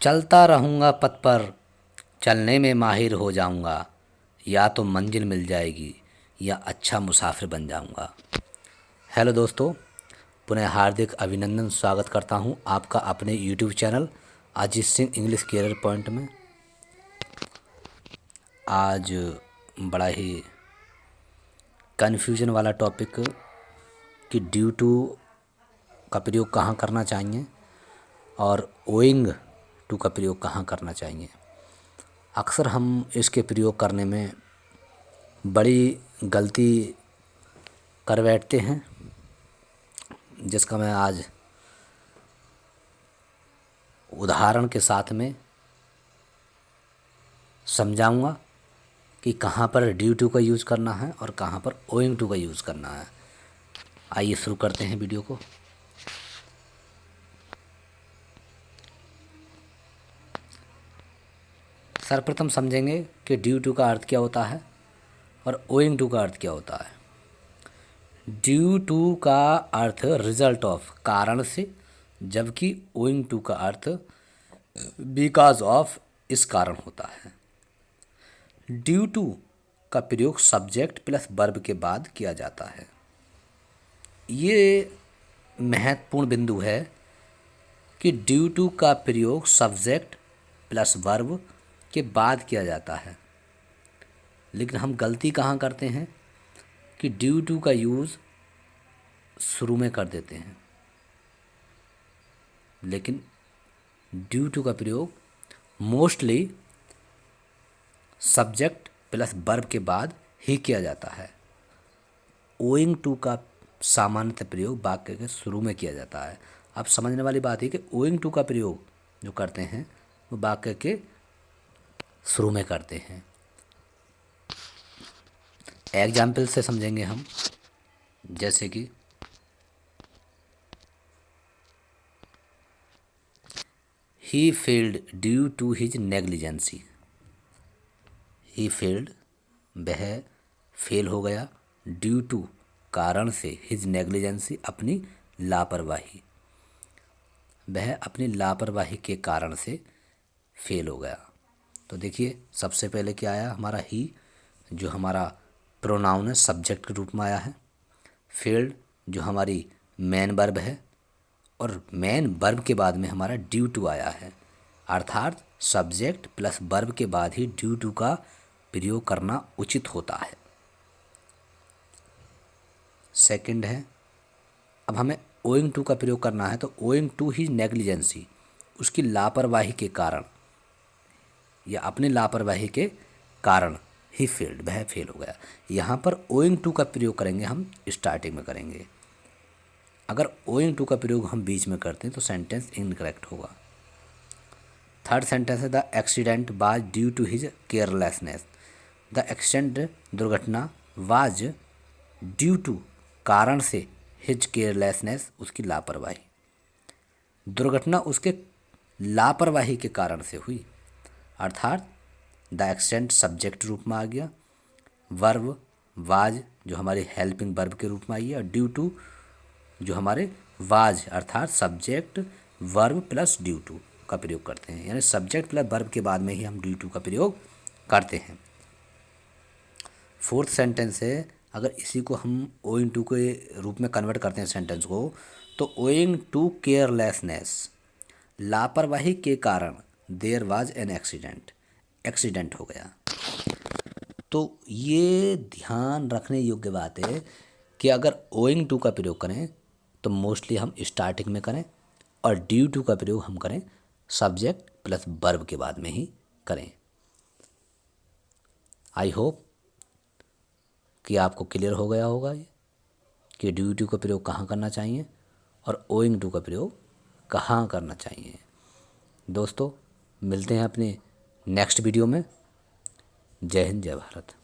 चलता रहूँगा पथ पर, चलने में माहिर हो जाऊँगा। या तो मंजिल मिल जाएगी या अच्छा मुसाफिर बन जाऊँगा। हेलो दोस्तों, पुनः हार्दिक अभिनंदन स्वागत करता हूँ आपका अपने YouTube channel Ajit Singh English career point में। आज बड़ा ही कन्फ्यूजन वाला टॉपिक कि ड्यू टू का प्रयोग कहाँ करना चाहिए और ओइंग टू का प्रयोग कहाँ करना चाहिए। अक्सर हम इसके प्रयोग करने में बड़ी गलती कर बैठते हैं, जिसका मैं आज उदाहरण के साथ में समझाऊंगा कि कहाँ पर ड्यू टू का यूज़ करना है और कहाँ पर ओइंग टू का यूज़ करना है। आइए शुरू करते हैं वीडियो को। सर्वप्रथम समझेंगे कि ड्यू टू का अर्थ क्या होता है और ओइंग टू का अर्थ क्या होता है। ड्यू टू का अर्थ रिजल्ट ऑफ, कारण से, जबकि ओइंग टू का अर्थ बिकॉज ऑफ, इस कारण होता है। ड्यू टू का प्रयोग सब्जेक्ट प्लस वर्ब के बाद किया जाता है। ये महत्वपूर्ण बिंदु है कि ड्यू टू का प्रयोग सब्जेक्ट प्लस वर्ब के बाद किया जाता है। लेकिन हम गलती कहाँ करते हैं कि ड्यू टू का यूज़ शुरू में कर देते हैं, लेकिन ड्यू टू का प्रयोग मोस्टली सब्जेक्ट प्लस वर्ब के बाद ही किया जाता है। ओइंग टू का सामान्यतः प्रयोग वाक्य के शुरू में किया जाता है। अब समझने वाली बात है कि ओइंग टू का प्रयोग जो करते हैं वो वाक्य के शुरू में करते हैं। एग्जाम्पल से समझेंगे हम, जैसे कि he failed due to his negligence. He failed, वह फेल हो गया, ड्यू टू, कारण से, हिज नेग्लिजेंसी, अपनी लापरवाही, वह अपनी लापरवाही के कारण से फेल हो गया। तो देखिए सबसे पहले क्या आया, हमारा ही जो हमारा प्रोनाउन है सब्जेक्ट के रूप में आया है। फेल्ड जो हमारी मेन वर्ब है और मेन वर्ब के बाद में हमारा ड्यू टू आया है, अर्थात सब्जेक्ट प्लस वर्ब के बाद ही ड्यू टू का प्रयोग करना उचित होता है। सेकंड है, अब हमें ओइंग टू का प्रयोग करना है तो ओइंग टू ही नेग्लिजेंसी, उसकी लापरवाही के कारण या अपनी लापरवाही के कारण ही फेल्ड, वह फेल हो गया। यहाँ पर ओइंग टू का प्रयोग करेंगे हम स्टार्टिंग में करेंगे। अगर ओइंग टू का प्रयोग हम बीच में करते हैं तो सेंटेंस इनकरेक्ट होगा। थर्ड सेंटेंस है the accident was due to his carelessness. The accident, दुर्घटना, वाज, ड्यू टू, कारण से, हिज केयरलेसनेस, उसकी लापरवाही, दुर्घटना उसके लापरवाही के कारण से हुई, अर्थात द एक्सीडेंट सब्जेक्ट रूप में आ गया, वर्ब वाज जो हमारे हेल्पिंग वर्ब के रूप में आई है, और ड्यू टू जो हमारे वाज अर्थात subject verb plus due to का प्रयोग करते हैं, यानी सब्जेक्ट प्लस वर्ब के बाद में ही हम ड्यू टू का प्रयोग करते हैं। फोर्थ सेंटेंस है, अगर इसी को हम ओइंग टू के रूप में कन्वर्ट करते हैं सेंटेंस को, तो ओइंग टू केयरलेसनेस, लापरवाही के कारण, there was an accident, accident हो गया। तो ये ध्यान रखने योग्य बात है कि अगर ओइंग टू का प्रयोग करें तो मोस्टली हम स्टार्टिंग में करें और ड्यू टू का प्रयोग हम करें सब्जेक्ट प्लस वर्ब के बाद में ही करें। आई होप कि आपको क्लियर हो गया होगा ये कि ड्यू टू का प्रयोग कहाँ करना चाहिए और ओइंग टू का प्रयोग कहाँ करना चाहिए। दोस्तों मिलते हैं अपने नेक्स्ट वीडियो में। जय हिंद, जय भारत।